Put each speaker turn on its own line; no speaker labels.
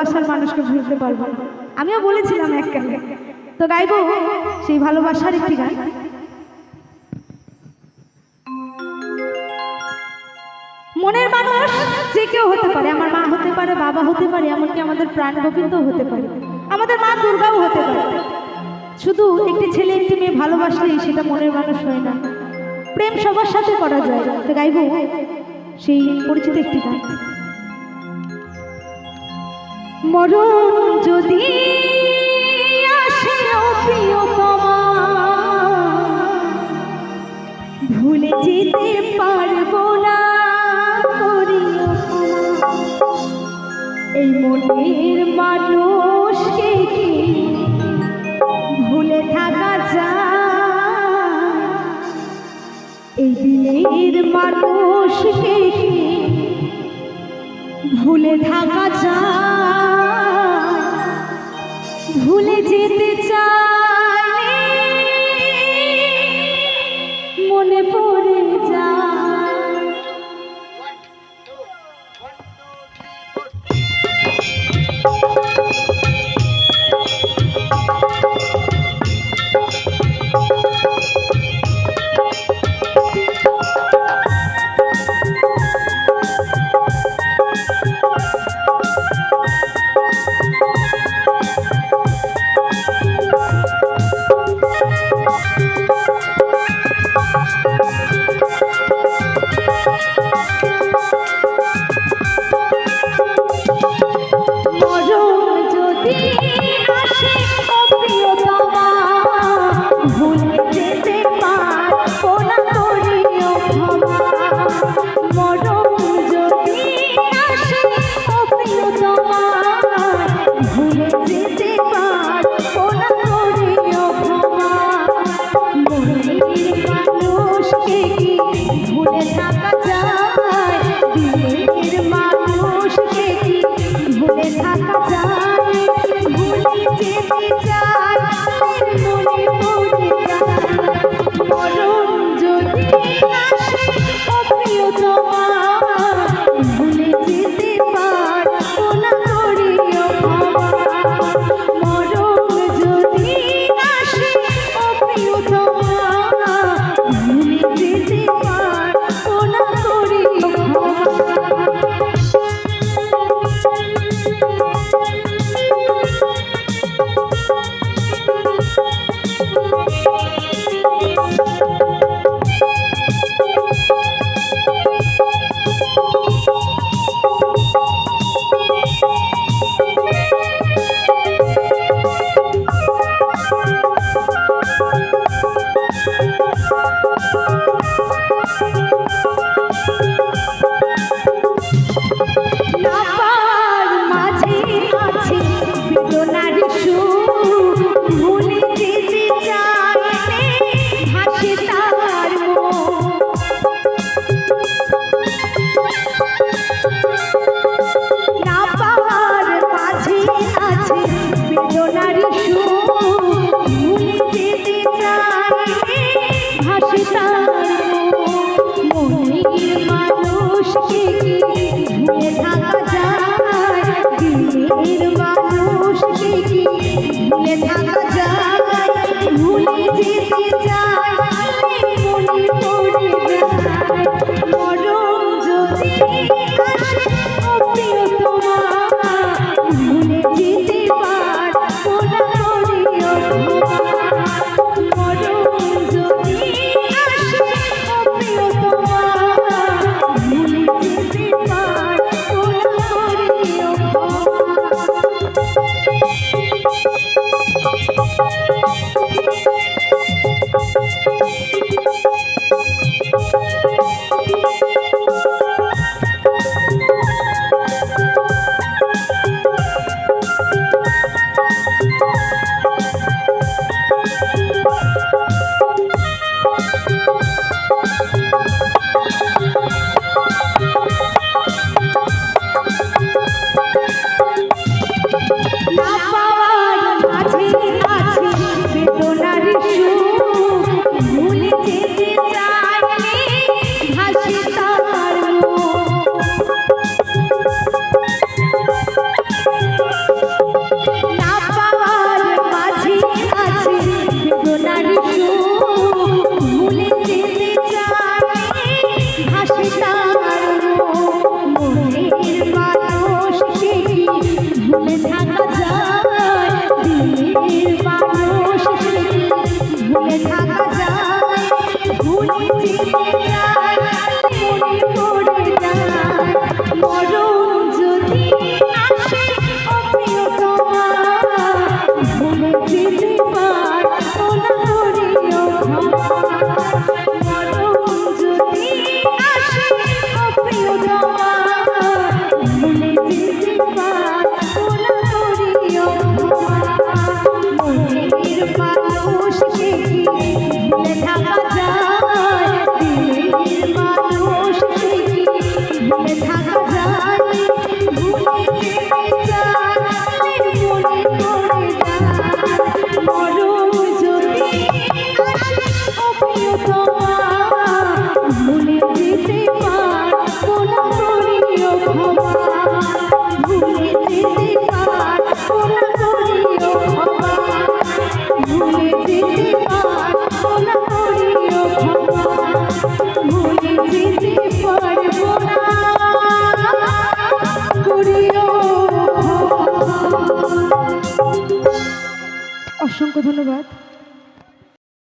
ভালোবাসার মানুষকে ভুলতে পারবো না। আমিও বলেছিলাম এক গানে, তো গাইবো সেই ভালোবাসার একটি গান। মনের মানুষ যে কেউ হতে পারে, আমার মা হতে পারে, বাবা হতে পারে, এমনকি আমাদের প্রাণ গোবিন্দও হতে পারে, আমাদের মা দুর্গাও হতে পারে। শুধু একটি ছেলে একটি মেয়ে ভালোবাসলেই সেটা মনের মানুষ হয় না, প্রেম সবার সাথে করা যায়। তো গাইবো সেই পরিচিত একটি গান। মরণ যদি আসে ও প্রিয়তমা, ভুলে যেতে পারবো না, করিও এই মনের মানুষকে কি ভুলে থাকা যায়? এই দিলের মানুষকে কি ভুলে থাকা যায়? ভুলে যেতে চাইলে মনে পড়ে যায়। যায় ভুলে যেতে চায় মনে পড়ে যায় মরণ যদি আসে ও প্রিয়তমা ভুলে যেতে পারবো না করিও ক্ষমা ভুলে যেতে পারবো না করিও ক্ষমা ভুলে যেতে পারবো না করিও ক্ষমা ভুলে যেতে পারবো না করিও ক্ষমা। অসংখ্য ধন্যবাদ।